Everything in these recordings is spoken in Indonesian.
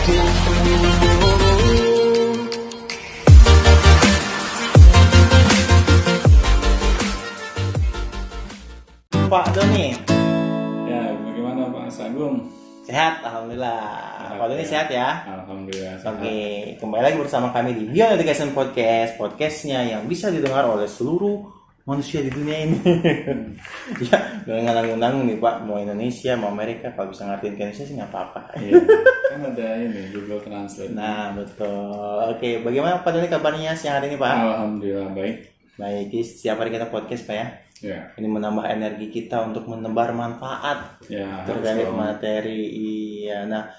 Pak Doni. Ya, bagaimana Pak Sagung? Sehat, alhamdulillah. Pak Doni sehat ya? Alhamdulillah sehat. Oke, kembali lagi bersama kami di Beyond Education Podcast, podcastnya yang bisa didengar oleh seluruh manusia di dunia ini. Ya, gak nanggung-nanggung nih Pak, mau Indonesia, mau Amerika, kalau bisa ngertiin ke Indonesia sih nggak apa-apa. Iya, kan ada ini Google Translate. Nah, betul. Oke, bagaimana Pak Doni kabarnya siang hari ini Pak? Alhamdulillah baik. Baik, setiap hari kita podcast Pak ya. Ya. Ini menambah energi kita untuk menebar manfaat Ya, terkait harus dong. materi. Iya, nah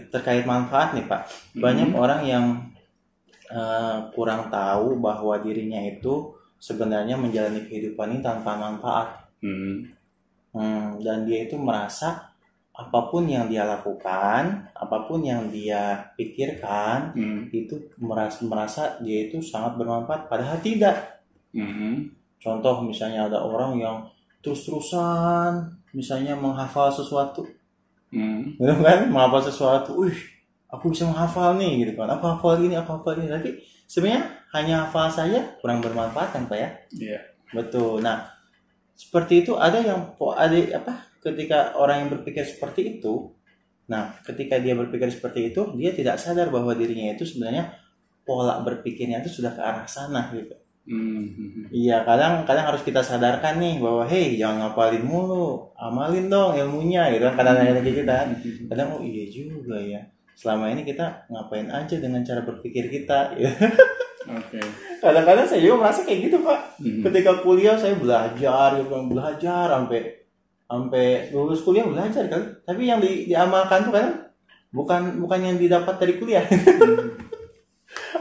terkait manfaat nih Pak, banyak orang yang kurang tahu bahwa dirinya itu sebenarnya menjalani kehidupan ini tanpa manfaat. Dan dia itu merasa apapun yang dia lakukan, apapun yang dia pikirkan, itu merasa dia itu sangat bermanfaat, padahal tidak. Contoh misalnya ada orang yang terus-terusan misalnya menghafal sesuatu, gitu kan, menghafal sesuatu, aku bisa menghafal nih, gitu kan, aku hafal ini, tapi sebenarnya hanya hafal saja kurang bermanfaat kan Pak ya? Iya. Betul. Nah seperti itu ada ketika orang yang berpikir seperti itu, nah ketika dia berpikir seperti itu dia tidak sadar bahwa dirinya itu sebenarnya pola berpikirnya itu sudah ke arah sana gitu. Iya, kadang harus kita sadarkan nih bahwa hey, jangan ngapalin mulu, amalin dong ilmunya gitu kan, kadang-kadang kayak gitu kan. Kadang oh iya juga ya, selama ini kita ngapain aja dengan cara berpikir kita gitu. Oke. Kadang-kadang saya juga merasa kayak gitu Pak. Ketika kuliah saya belajar sampai lulus kuliah belajar kan, tapi yang diamalkan tuh kan bukan yang didapat dari kuliah.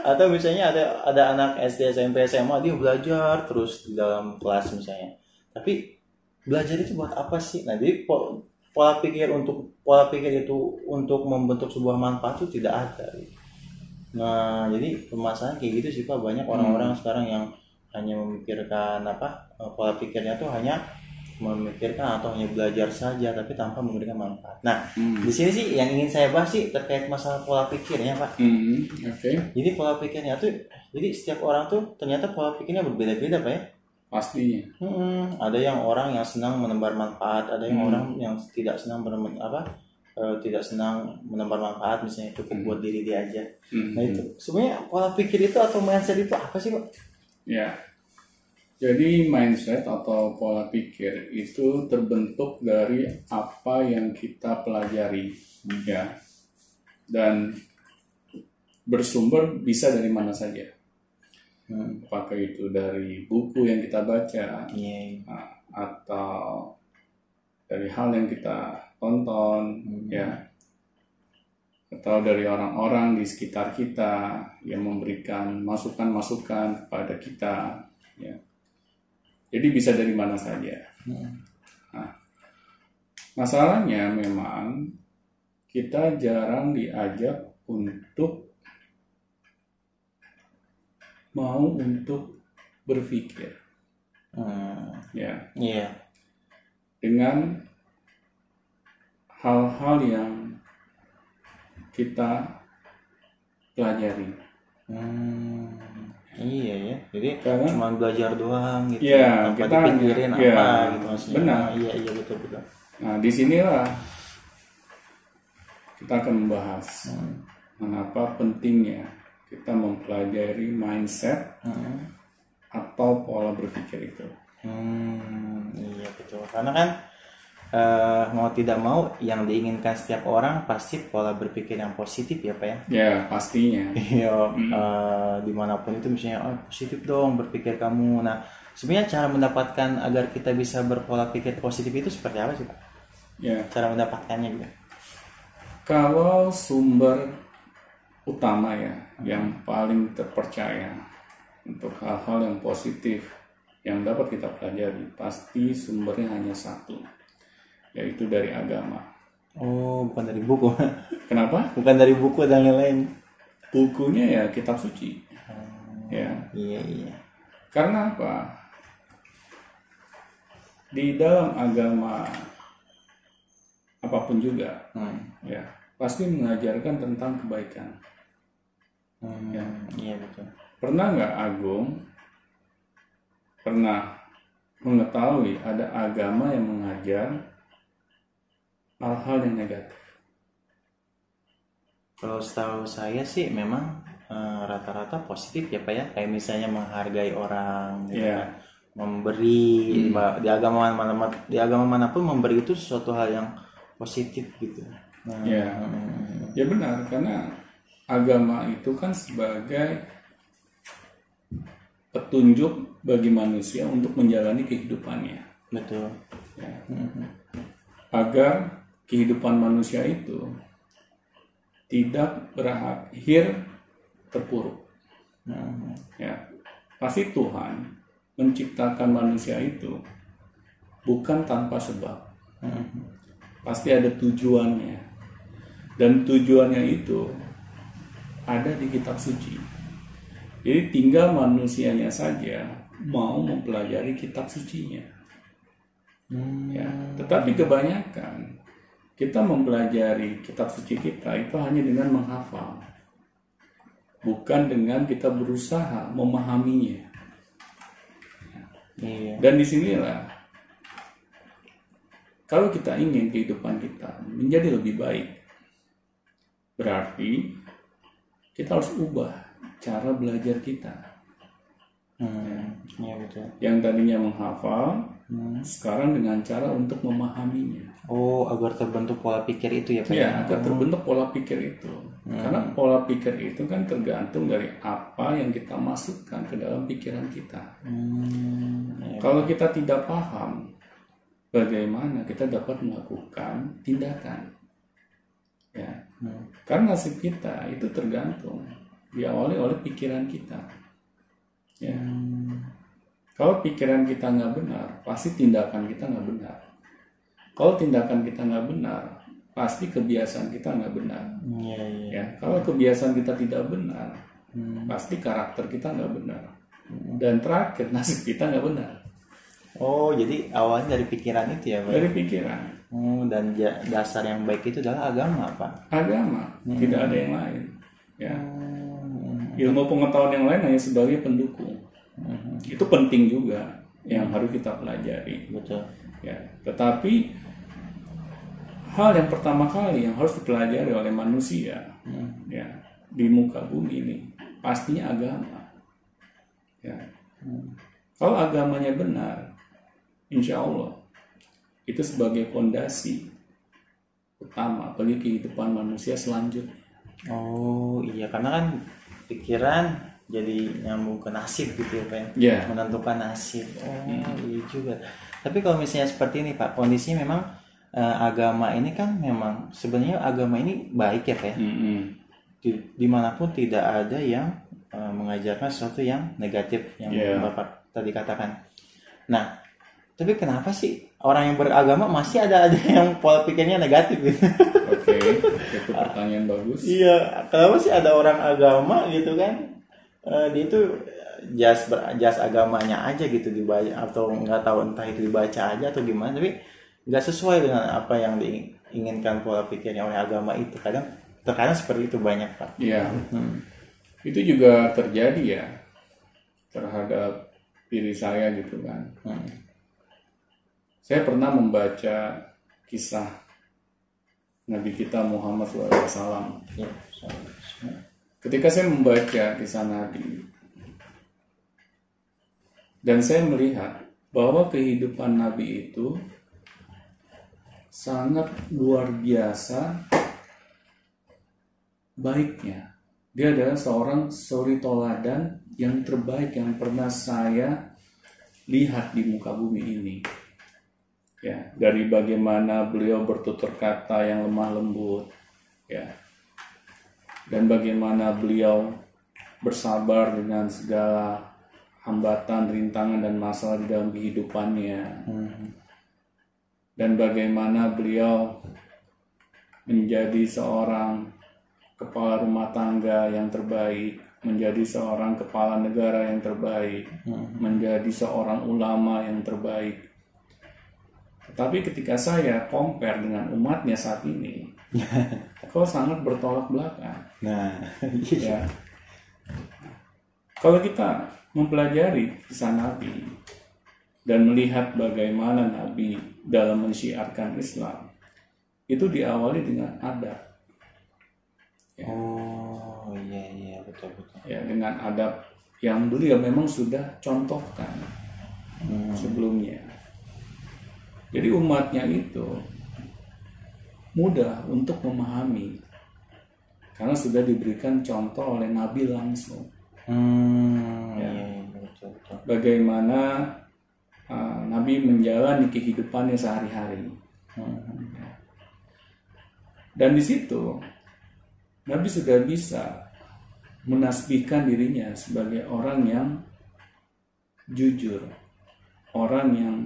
Atau misalnya ada anak SD, SMP, SMA dia belajar terus di dalam kelas misalnya, tapi belajar itu buat apa sih? Nah jadi pola pikir itu untuk membentuk sebuah manfaat itu tidak ada. Nah jadi permasalahan kayak gitu sih Pak, banyak orang-orang sekarang yang hanya memikirkan pola pikirnya tuh hanya memikirkan atau hanya belajar saja tapi tanpa memberikan manfaat. Nah, di sini sih yang ingin saya bahas sih terkait masalah pola pikirnya, Pak. Oke. Jadi pola pikirnya tuh, jadi setiap orang tuh ternyata pola pikirnya berbeda-beda, Pak ya. Pastinya. Ada yang orang yang senang menebar manfaat, ada yang orang yang tidak senang tidak senang menebar manfaat, misalnya cukup buat diri dia aja. Nah itu sebenarnya pola pikir itu atau mindset itu apa sih, Pak? Ya. Jadi mindset atau pola pikir itu terbentuk dari apa yang kita pelajari, ya, dan bersumber bisa dari mana saja. Apakah itu dari buku yang kita baca, atau dari hal yang kita tonton, ya, atau dari orang-orang di sekitar kita yang memberikan masukan-masukan kepada kita, ya. Jadi bisa dari mana saja. Nah, masalahnya memang kita jarang diajak untuk berpikir, ya, dengan hal-hal yang kita pelajari. Iya ya, jadi Karena cuma belajar doang gitu, ya, tanpa kita dipikirin gitu maksudnya. Benar. Iya betul. Nah disinilah kita akan membahas mengapa pentingnya kita mempelajari mindset atau pola berpikir itu. Iya betul, karena kan mau tidak mau yang diinginkan setiap orang pasti pola berpikir yang positif ya Pak ya. Ya pastinya. Iya, dimanapun itu misalnya positif dong berpikir kamu. Nah sebenarnya cara mendapatkan agar kita bisa berpola pikir positif itu seperti apa sih Pak? Ya. Cara mendapatkannya gitu. Kalau sumber utama ya, yang paling terpercaya untuk hal-hal yang positif yang dapat kita pelajari, pasti sumbernya hanya satu, yaitu dari agama. Oh, bukan dari buku. Kenapa? Bukan dari buku dan yang lain. Bukunya ya kitab suci. Ya. Iya. Karena apa? Di dalam agama apapun juga, ya, pasti mengajarkan tentang kebaikan. Ya. Iya betul. Pernah nggak Agung pernah mengetahui ada agama yang mengajar hal-hal yang negatif? Kalau setahu saya sih memang rata-rata positif ya Pak ya, kayak misalnya menghargai orang gitu Iya. kan. Memberi di agama manapun memberi itu sesuatu hal yang positif gitu. Ya, ya benar, karena agama itu kan sebagai petunjuk bagi manusia untuk menjalani kehidupannya. Betul. Ya. Agar kehidupan manusia itu tidak berakhir terpuruk. Ya, pasti Tuhan menciptakan manusia itu bukan tanpa sebab. Pasti ada tujuannya, dan tujuannya itu ada di kitab suci. Jadi tinggal manusianya saja mau mempelajari kitab sucinya. Ya, tetapi kebanyakan kita mempelajari kitab suci kita itu hanya dengan menghafal, bukan dengan kita berusaha memahaminya. Iya. Dan disinilah kalau kita ingin kehidupan kita menjadi lebih baik, berarti kita harus ubah cara belajar kita. Iya betul. Yang tadinya menghafal, sekarang dengan cara untuk memahaminya. Oh, agar terbentuk pola pikir itu ya Pak Ya, agar terbentuk pola pikir itu. Karena pola pikir itu kan tergantung dari apa yang kita masukkan ke dalam pikiran kita. Kalau kita tidak paham bagaimana kita dapat melakukan tindakan, ya, karena nasib kita itu tergantung diawali oleh pikiran kita. Ya. Kalau pikiran kita nggak benar, pasti tindakan kita nggak benar. Kalau tindakan kita nggak benar, pasti kebiasaan kita nggak benar. Ya, kalau kebiasaan kita tidak benar, pasti karakter kita nggak benar. Dan terakhir nasib kita nggak benar. Oh, jadi awalnya dari pikiran itu ya Pak? Dari pikiran. Dan dasar yang baik itu adalah agama Pak? Agama, tidak ada yang lain. Ya. Ilmu pengetahuan yang lain hanya sebagai pendukung. Itu penting juga yang harus kita pelajari. Betul. Ya, tetapi hal yang pertama kali yang harus dipelajari oleh manusia, ya, di muka bumi ini pastinya agama. Ya. Kalau agamanya benar, insya Allah itu sebagai fondasi utama bagi kehidupan manusia selanjutnya. Oh iya, karena kan pikiran jadi nyambung ke nasib gitu ya Pak, Yeah. menentukan nasib. Oh iya juga. Tapi kalau misalnya seperti ini Pak, kondisinya memang agama ini kan memang sebenarnya agama ini baik ya Pak. Dimanapun tidak ada yang mengajarkan sesuatu yang negatif yang Bapak tadi katakan. Nah, tapi kenapa sih orang yang beragama masih ada yang pola pikirnya negatif gitu? Oke, itu pertanyaan bagus. Iya, kenapa sih ada orang agama gitu kan? Dia itu jas agamanya aja gitu dibaca, atau nggak tahu entah itu dibaca aja atau gimana, tapi nggak sesuai dengan apa yang diinginkan pola pikirnya oleh agama itu. Terkadang seperti itu banyak Pak. Iya. Itu juga terjadi ya terhadap diri saya gitu kan. Saya pernah membaca kisah Nabi kita Muhammad SAW. Ketika saya membaca kisah Nabi, dan saya melihat bahwa kehidupan Nabi itu sangat luar biasa baiknya. Dia adalah seorang suri toladan yang terbaik yang pernah saya lihat di muka bumi ini. Ya, dari bagaimana beliau bertutur kata yang lemah lembut, ya, dan bagaimana beliau bersabar dengan segala hambatan, rintangan, dan masalah di dalam kehidupannya. Dan bagaimana beliau menjadi seorang kepala rumah tangga yang terbaik, menjadi seorang kepala negara yang terbaik, menjadi seorang ulama yang terbaik. Tapi ketika saya compare dengan umatnya saat ini, kok sangat bertolak belakang. Nah, Ya. Kalau kita mempelajari kisah Nabi dan melihat bagaimana Nabi dalam mensiarkan Islam, itu diawali dengan adab. Ya. Oh iya betul. Ya, dengan adab yang beliau memang sudah contohkan sebelumnya. Jadi umatnya itu mudah untuk memahami karena sudah diberikan contoh oleh Nabi langsung. Iya betul. Bagaimana Nabi menjalani kehidupannya sehari-hari. Dan di situ Nabi sudah bisa menasbihkan dirinya sebagai orang yang jujur, orang yang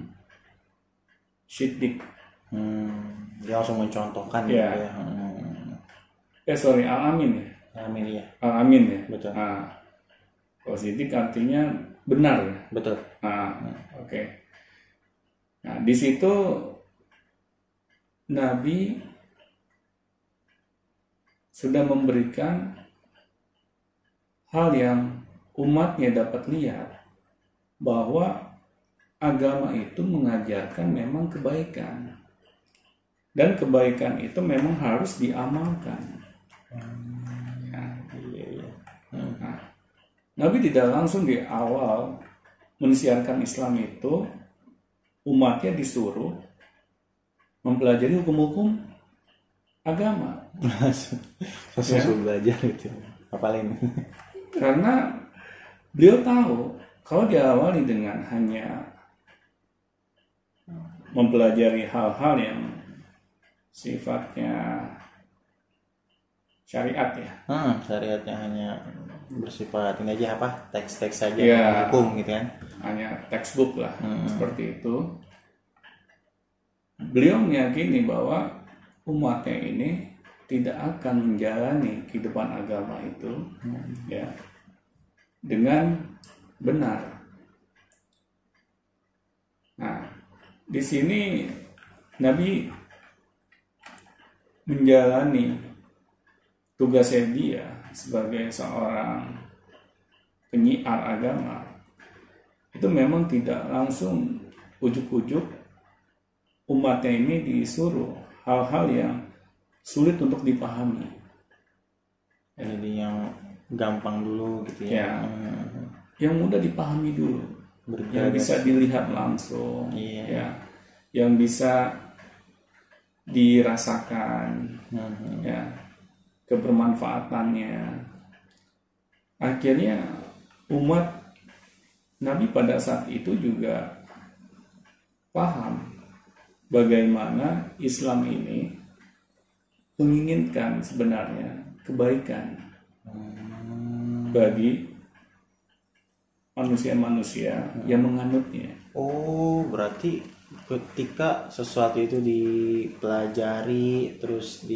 siddiq. Dia langsung mencontohkan Ya. gitu ya. Al-amin ya. Amin ya. Al-amin ya. Betul. Kalau siddiq artinya benar ya. Betul. Oke. Nah, di situ Nabi sudah memberikan hal yang umatnya dapat lihat bahwa agama itu mengajarkan memang kebaikan dan kebaikan itu memang harus diamalkan. Iya. Nah, Nabi tidak langsung di awal mensiarkan Islam itu umatnya disuruh mempelajari hukum-hukum agama. Langsung belajar gitu. Apalin. Karena beliau tahu kalau diawali dengan hanya mempelajari hal-hal yang sifatnya syariat ya. Syariatnya hanya bersifat ini aja apa? Teks-teks saja Ya. hukum gitu kan. Hanya textbook lah seperti itu. Beliau meyakini bahwa umatnya ini tidak akan menjalani kehidupan agama itu ya dengan benar. Nah, di sini Nabi menjalani tugasnya dia sebagai seorang penyiar agama itu memang tidak langsung ujuk-ujuk umatnya ini disuruh hal-hal yang sulit untuk dipahami. Jadi yang gampang dulu gitu ya. Yang mudah dipahami dulu, yang bisa dilihat langsung, ya, yang bisa dirasakan, ya, kebermanfaatannya. Akhirnya umat Nabi pada saat itu juga paham bagaimana Islam ini menginginkan sebenarnya kebaikan bagi manusia-manusia yang menganutnya. Oh, berarti ketika sesuatu itu dipelajari terus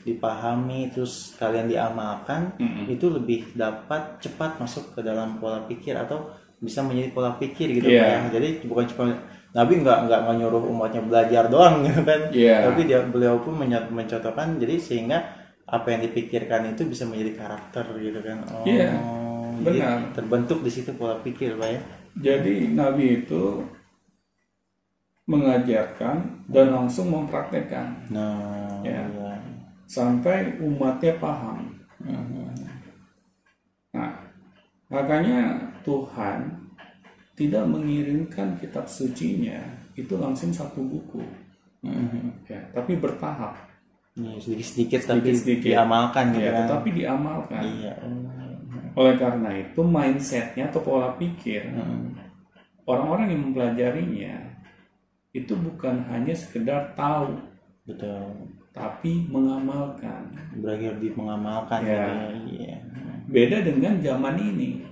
dipahami terus kalian diamalkan, itu lebih dapat cepat masuk ke dalam pola pikir atau bisa menjadi pola pikir gitu kan. Jadi bukan cuma Nabi nggak nyuruh umatnya belajar doang gitu kan, tapi beliau pun mencontohkan jadi sehingga apa yang dipikirkan itu bisa menjadi karakter gitu kan. Benar. Terbentuk di situ pola pikir Pak ya. Jadi Nabi itu mengajarkan dan langsung mempraktekkan. Sampai umatnya paham. Nah, makanya Tuhan tidak mengirimkan kitab sucinya itu langsung satu buku, tapi bertahap, sedikit tapi diamalkan gitu kan. Tetapi diamalkan. Oleh karena itu mindsetnya atau pola pikir orang-orang yang mempelajarinya itu bukan hanya sekedar tahu, tapi mengamalkan. Berakhir di mengamalkan. Beda dengan zaman ini.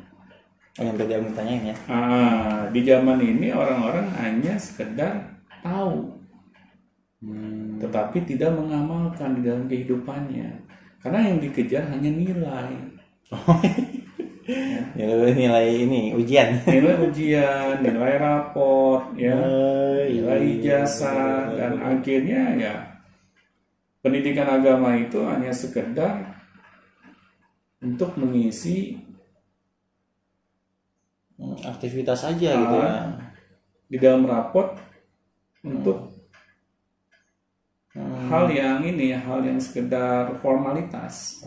Yang tadi aku tanyain ya. Di zaman ini orang-orang hanya sekedar tahu, tetapi tidak mengamalkan di dalam kehidupannya. Karena yang dikejar hanya nilai. Nilai ini ujian. Nilai raport, nilai ijazah, dan akhirnya pendidikan agama itu hanya sekedar untuk mengisi aktivitas aja gitu ya. Di dalam rapot untuk hal yang sekedar formalitas.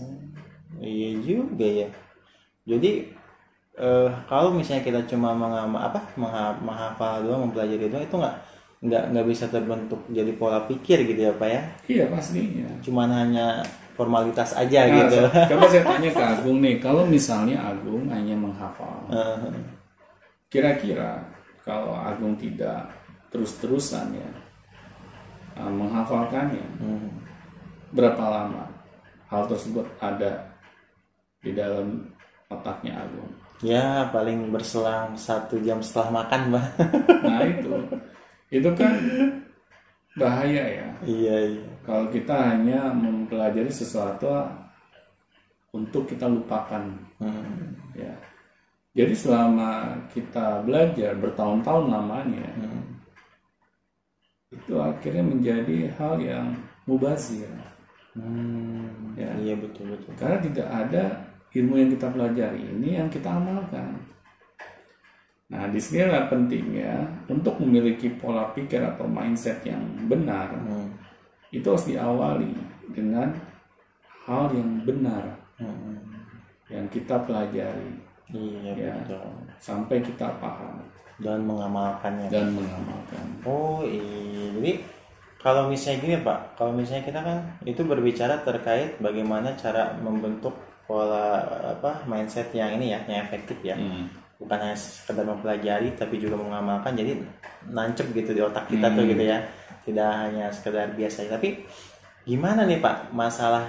Iya juga ya. Jadi kalau misalnya kita cuma menghafal doang, mempelajari doang, itu nggak bisa terbentuk jadi pola pikir gitu ya Pak ya. Iya pastinya. Cuman hanya formalitas aja gitu. Coba saya tanya ke Agung nih, kalau misalnya Agung hanya menghafal, kira-kira kalau Agung tidak terus-terusan ya menghafalkannya, berapa lama hal tersebut ada di dalam otaknya Agung? Ya paling berselang 1 jam setelah makan Pak. Nah itu kan bahaya ya. Iya. Kalau kita hanya mempelajari sesuatu untuk kita lupakan, ya. Jadi selama kita belajar bertahun-tahun lamanya, itu akhirnya menjadi hal yang mubazir. Ya. Iya betul. Karena tidak ada ilmu yang kita pelajari ini yang kita amalkan. Nah, disinilah pentingnya untuk memiliki pola pikir atau mindset yang benar. Itu harus diawali dengan hal yang benar yang kita pelajari. Iya Ya, betul. sampai kita paham Dan mengamalkannya. Oh iya. Jadi kalau misalnya gini Pak, kalau misalnya kita kan itu berbicara terkait bagaimana cara membentuk pola mindset yang ini ya, yang efektif ya. Bukan hanya sekedar mempelajari tapi juga mengamalkan, jadi nancep gitu di otak kita tuh gitu ya, tidak hanya sekedar biasa. Tapi gimana nih Pak masalah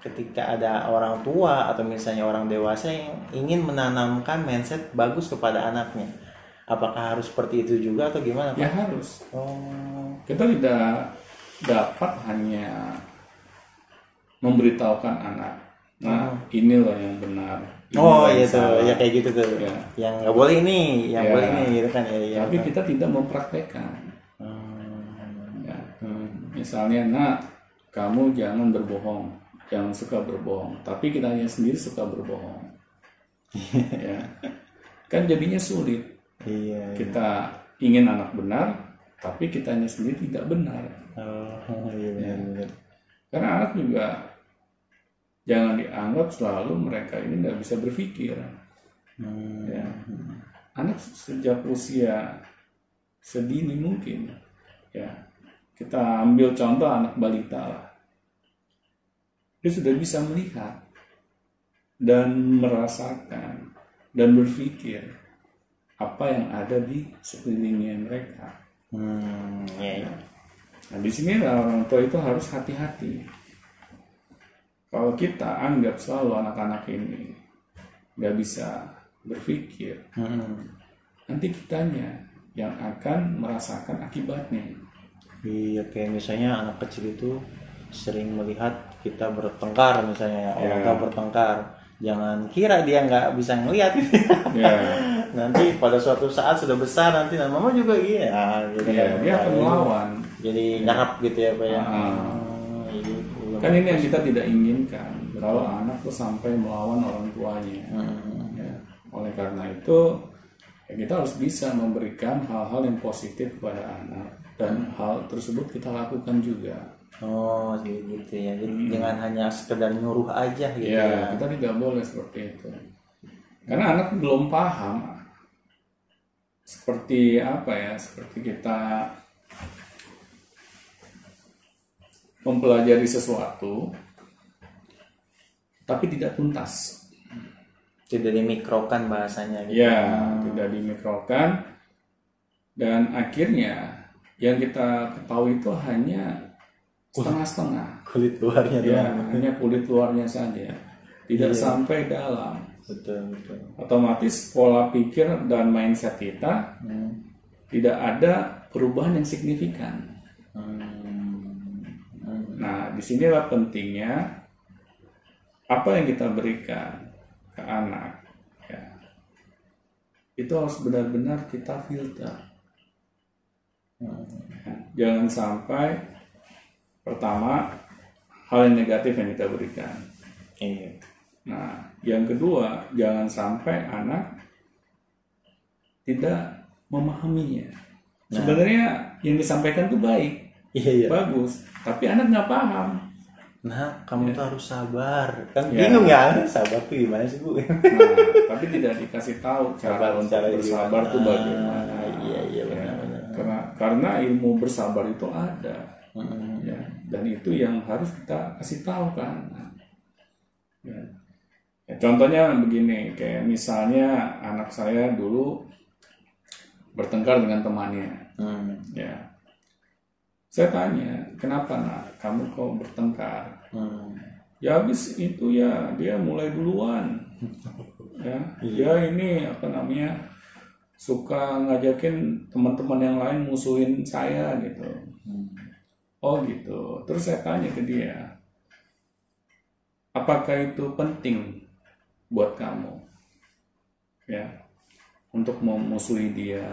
ketika ada orang tua atau misalnya orang dewasa yang ingin menanamkan mindset bagus kepada anaknya, apakah harus seperti itu juga atau gimana Pak? Ya harus. Kita tidak dapat hanya memberitahukan anak, nah ini loh yang benar. Iya tuh, ya kayak gitu tuh. Ya. Yang nggak boleh ini, yang boleh ini gitu kan ya. Tapi kita tidak mempraktekkan. Ya. Misalnya, nak, kamu jangan berbohong, jangan suka berbohong. Tapi kita hanya sendiri suka berbohong. Ya. Kan jadinya sulit. Iya. Kita ingin anak benar, tapi kita hanya sendiri tidak benar. Iya. Karena anak juga jangan dianggap selalu mereka ini tidak bisa berpikir. Ya. Anak sejak usia sedini mungkin, ya, kita ambil contoh anak balita lah, dia sudah bisa melihat dan merasakan dan berpikir apa yang ada di sekelilingnya mereka. Ya. Nah, di sini orang tua itu harus hati-hati. Kalau kita anggap selalu anak-anak ini nggak bisa berpikir, nanti kitanya yang akan merasakan akibatnya. Iya, kayak misalnya anak kecil itu sering melihat kita bertengkar misalnya, orang tua bertengkar, jangan kira dia nggak bisa ngelihat. Nanti pada suatu saat sudah besar nanti mama juga gitu dia akan melawan, jadi nyarap gitu ya Pak ya. Kan ini yang kita tidak inginkan, kalau anak tuh sampai melawan orang tuanya. Ya. Oleh karena itu ya kita harus bisa memberikan hal-hal yang positif kepada anak, dan hal tersebut kita lakukan juga. Gitu ya. Jadi jangan hanya sekedar nyuruh aja gitu ya. Kita tidak boleh seperti itu. Karena anak belum paham seperti apa ya, seperti kita mempelajari sesuatu tapi tidak tuntas, tidak dimikrokan bahasanya gitu. Ya, tidak dimikrokan, dan akhirnya yang kita ketahui itu hanya setengah-setengah, kulit luarnya doang. Hanya kulit luarnya saja, tidak sampai dalam. Betul. Otomatis pola pikir dan mindset kita tidak ada perubahan yang signifikan. Nah, disinilah pentingnya apa yang kita berikan ke anak, ya, itu harus benar-benar kita filter. Jangan sampai pertama hal yang negatif yang kita berikan. Iya. Nah, yang kedua, jangan sampai anak tidak memahaminya. Sebenarnya yang disampaikan itu baik, Iya. bagus, tapi anak nggak paham. Nah, kamu tuh harus sabar. Kan Ya. bingung ya, sabar tuh gimana sih, Bu? Nah, tapi tidak dikasih tahu cara untuk Cara bersabar gimana. itu bagaimana. Iya, Ya, benar-benar. karena ilmu bersabar itu ada, ya, dan itu yang harus kita kasih tahu kan. Ya. Ya, contohnya begini, kayak misalnya anak saya dulu bertengkar dengan temannya, ya. Saya tanya, kenapa nak, kamu kok bertengkar? Ya habis itu ya dia mulai duluan, ya. Dia ini apa namanya suka ngajakin teman-teman yang lain musuhin saya gitu. Oh gitu. Terus saya tanya ke dia, apakah itu penting buat kamu, ya, untuk memusuhi dia,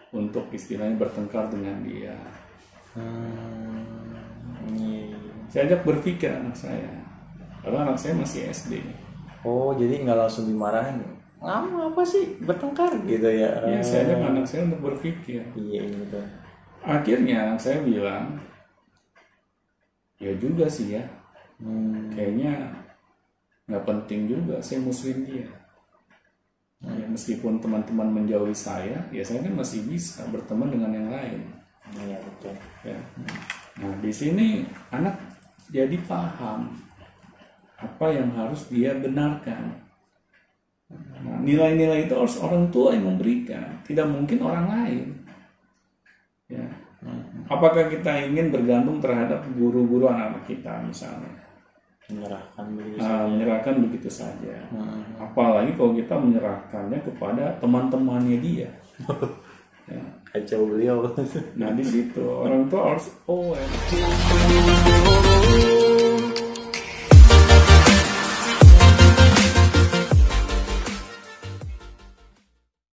untuk istilahnya bertengkar dengan dia? Saya ajak berpikir anak saya, karena anak saya masih SD. Oh, jadi nggak langsung dimarahin. Kamu apa sih bertengkar gitu ya? Ya, saya ajak anak saya untuk berpikir. Iya, betul. Akhirnya anak saya bilang, ya juga sih ya, kayaknya nggak penting juga saya musuhin dia. Ya, meskipun teman-teman menjauhi saya, ya saya kan masih bisa berteman dengan yang lain. Iya, betul. Ya. Nah, di sini anak jadi paham apa yang harus dia benarkan. Nah, nilai-nilai itu harus orang tua yang memberikan, tidak mungkin orang lain. Ya. Apakah kita ingin bergantung terhadap guru-guru anak kita misalnya? Menyerahkan begitu saja. Apalagi kalau kita menyerahkannya kepada teman-temannya dia. Ya. Kacau beliau. Nah, di situ orang tua harus aware.